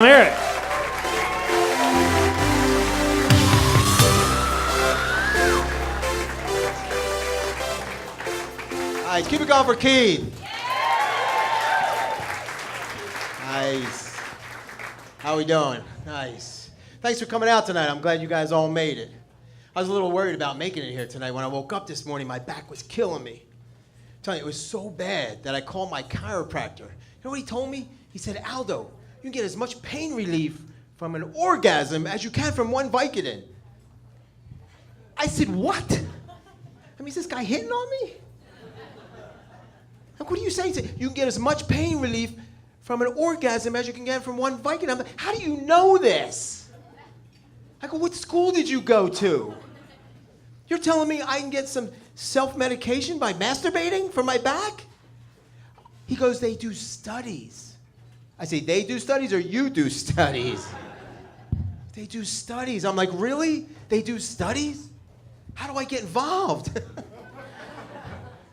Eric. Nice. Keep it going for Keith. Nice. How we doing? Nice. Thanks for coming out tonight. I'm glad you guys all made it. I was a little worried about making it here tonight. When I woke up this morning, my back was killing me. I'm telling you, it was so bad that I called my chiropractor. You know what he told me? He said, Aldo, you can get as much pain relief from an orgasm as you can from one Vicodin. I said, what? I mean, is this guy hitting on me? Like, what are you saying? He said, you can get as much pain relief from an orgasm as you can get from one Vicodin. I'm like, how do you know this? I go, what school did you go to? You're telling me I can get some self-medication by masturbating for my back? He goes, they do studies. I say, they do studies or you do studies? They do studies. I'm like, really? They do studies? How do I get involved?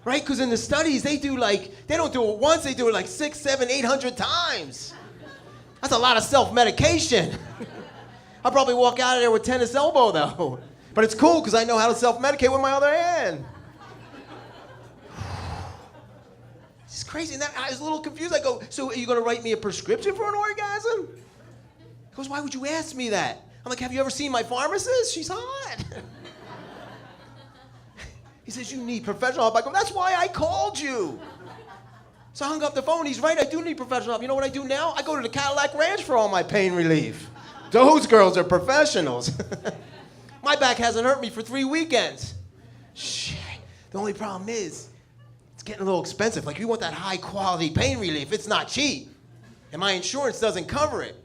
Right? Because in the studies, they don't do it once, they do it like 600, 700, 800 times. That's a lot of self-medication. I'll probably walk out of there with tennis elbow, though. But it's cool, because I know how to self-medicate with my other hand. It's crazy. And I was a little confused. I go, so are you going to write me a prescription for an orgasm? He goes, why would you ask me that? I'm like, have you ever seen my pharmacist? She's hot. He says, you need professional help. I go, that's why I called you. So I hung up the phone. He's right, I do need professional help. You know what I do now? I go to the Cadillac Ranch for all my pain relief. Those girls are professionals. My back hasn't hurt me for 3 weekends. Shit. The only problem is, it's getting a little expensive. Like, you want that high quality pain relief, it's not cheap. And my insurance doesn't cover it.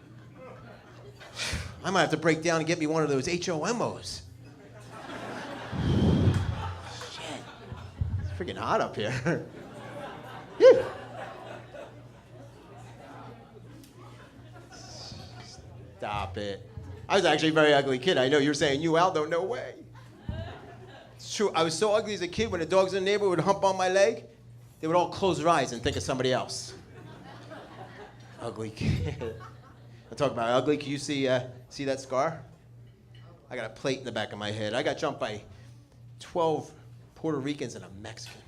I might have to break down and get me one of those HOMOs. Shit. It's freaking hot up here. Stop it. I was actually a very ugly kid. I know you're saying, you, Aldo, no way. It's true. I was so ugly as a kid, when the dogs in the neighborhood would hump on my leg, they would all close their eyes and think of somebody else. Ugly kid. I talk about ugly. Can you see that scar? I got a plate in the back of my head. I got jumped by 12 Puerto Ricans and a Mexican.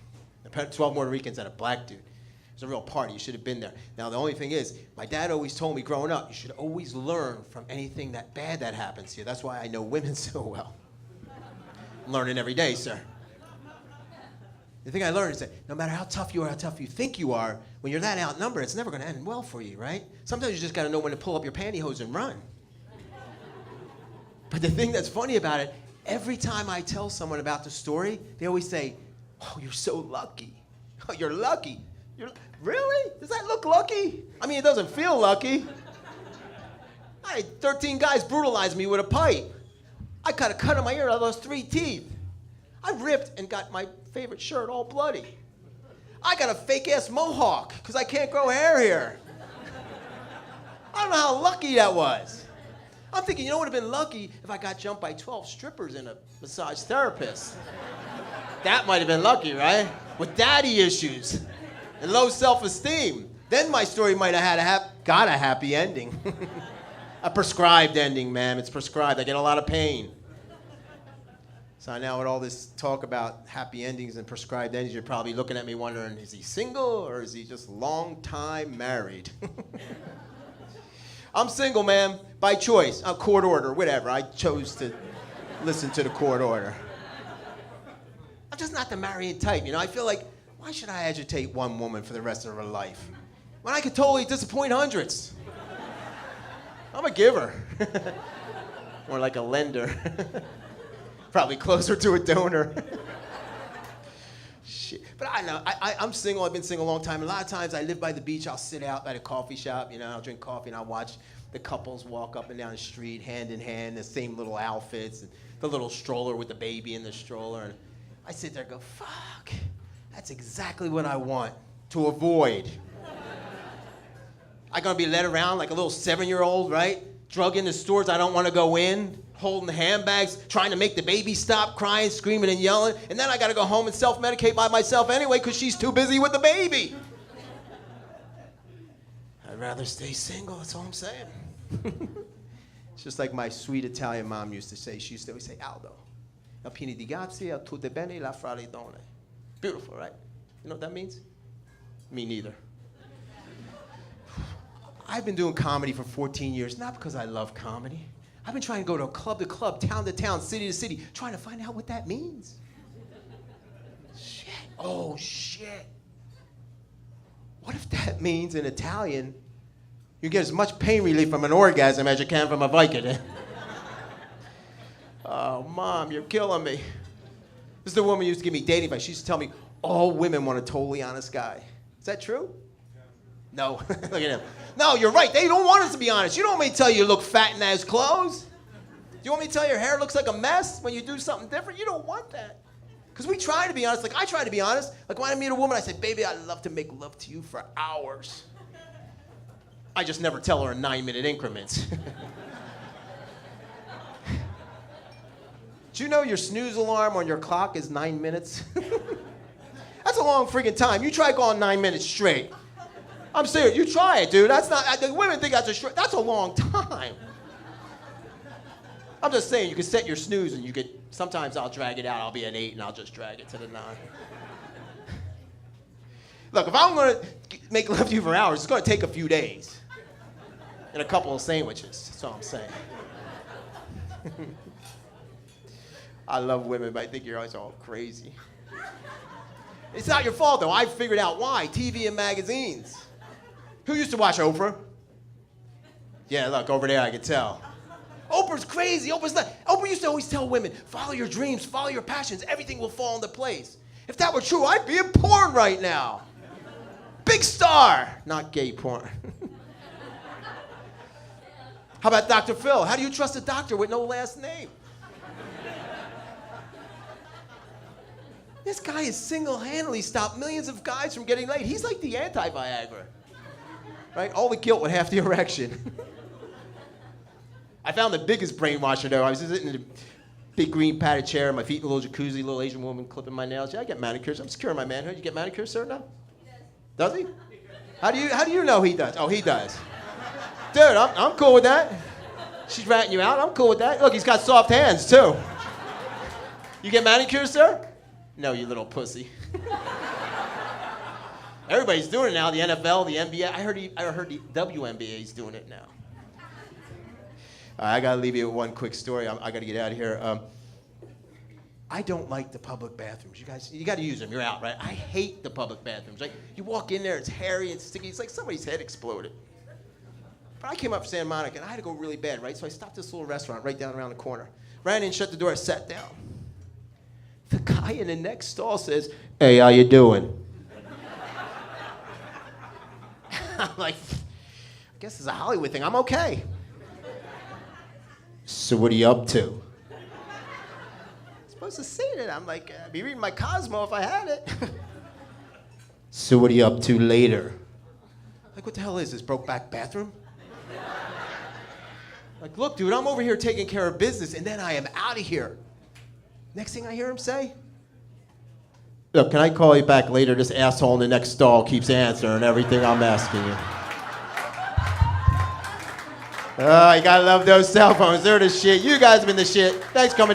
12 Puerto Ricans and a black dude. It was a real party. You should have been there. Now, the only thing is, my dad always told me growing up, you should always learn from anything that bad that happens to you. That's why I know women so well. I'm learning every day, sir. The thing I learned is that no matter how tough you are, how tough you think you are, when you're that outnumbered, it's never going to end well for you, right? Sometimes you just got to know when to pull up your pantyhose and run. But the thing that's funny about it, every time I tell someone about the story, they always say, oh, you're so lucky. Oh, you're lucky. Really? Does that look lucky? I mean, it doesn't feel lucky. I had 13 guys brutalize me with a pipe. I got a cut in my ear, I lost 3 teeth. I ripped and got my favorite shirt all bloody. I got a fake-ass mohawk, because I can't grow hair here. I don't know how lucky that was. I'm thinking, you know what would have been lucky if I got jumped by 12 strippers and a massage therapist. That might have been lucky, right? With daddy issues and low self-esteem. Then my story might have had got a happy ending. A prescribed ending, ma'am. It's prescribed. I get a lot of pain. So now with all this talk about happy endings and prescribed endings, you're probably looking at me wondering, is he single or is he just long time married? I'm single, ma'am, by choice. A court order, whatever. I chose to listen to the court order. I'm just not the marrying type, you know? I feel like, why should I agitate one woman for the rest of her life when I could totally disappoint hundreds? I'm a giver. More like a lender. Probably closer to a donor. Shit. But I know, I'm single. I've been single a long time. A lot of times I live by the beach. I'll sit out at a coffee shop. You know, I'll drink coffee and I'll watch the couples walk up and down the street hand in hand, the same little outfits, and the little stroller with the baby in the stroller. And I sit there and go, fuck, that's exactly what I want to avoid. I'm gonna be led around like a little 7-year-old, right? Drug into stores I don't want to go in, holding the handbags, trying to make the baby stop crying, screaming and yelling, and then I gotta go home and self-medicate by myself anyway because she's too busy with the baby. I'd rather stay single, that's all I'm saying. It's just like my sweet Italian mom used to say. She used to always say, Aldo, la pieni di grazia, tutte bene, la fra le donne. Beautiful, right? You know what that means? Me neither. I've been doing comedy for 14 years, not because I love comedy. I've been trying to go to club, town to town, city to city, trying to find out what that means. Shit. Oh, shit. What if that means in Italian, you get as much pain relief from an orgasm as you can from a Vicodin? Oh, Mom, you're killing me. This is the woman who used to give me dating advice. She used to tell me, all women want a totally honest guy. Is that true? No. Look at him. No, you're right. They don't want us to be honest. You don't want me to tell you look fat in those clothes. Do you want me to tell you your hair looks like a mess when you do something different? You don't want that. Because we try to be honest. Like, I try to be honest. Like, when I meet a woman, I say, baby, I'd love to make love to you for hours. I just never tell her in 9-minute increments. Do you know your snooze alarm on your clock is 9 minutes? That's a long freaking time. You try going 9 minutes straight. I'm serious. You try it, dude. That's not. The women think that's a long time. I'm just saying, you can set your snooze and you could. Sometimes I'll drag it out. I'll be an 8 and I'll just drag it to the 9. Look, if I'm gonna make love to you for hours, it's gonna take a few days and a couple of sandwiches. That's all I'm saying. I love women, but I think you're always all crazy. It's not your fault, though. I figured out why. TV and magazines. Who used to watch Oprah? Yeah, look, over there, I can tell. Oprah's crazy. Oprah used to always tell women, follow your dreams, follow your passions. Everything will fall into place. If that were true, I'd be in porn right now. Big star. Not gay porn. How about Dr. Phil? How do you trust a doctor with no last name? This guy has single-handedly stopped millions of guys from getting laid. He's like the anti-Viagra. Right? All the guilt with half the erection. I found the biggest brainwasher, though. I was sitting in a big green padded chair, my feet in a little jacuzzi, little Asian woman clipping my nails. Yeah, I get manicures. I'm securing my manhood. You get manicures, sir, now? He does. Does he? How do you know he does? Oh, he does. Dude, I'm cool with that. She's ratting you out. I'm cool with that. Look, he's got soft hands, too. You get manicures, sir? No, you little pussy. Everybody's doing it now. The NFL, the NBA. I heard the WNBA is doing it now. I gotta leave you with one quick story. I gotta get out of here. I don't like the public bathrooms. You guys, you gotta use them. You're out, right? I hate the public bathrooms. Like, you walk in there, it's hairy and sticky. It's like somebody's head exploded. But I came up from Santa Monica and I had to go really bad, right? So I stopped this little restaurant right down around the corner. Ran in, shut the door, sat down. The guy in the next stall says, "Hey, how you doing?" I'm like, I guess it's a Hollywood thing. I'm okay. So what are you up to? I'm supposed to say that. I'm like, I'd be reading my Cosmo if I had it. So what are you up to later? Like, what the hell is this, Brokeback bathroom? Like, look, dude, I'm over here taking care of business, and then I am out of here. Next thing I hear him say, look, can I call you back later? This asshole in the next stall keeps answering everything I'm asking you. Oh, you gotta love those cell phones. They're the shit. You guys have been the shit. Thanks for coming.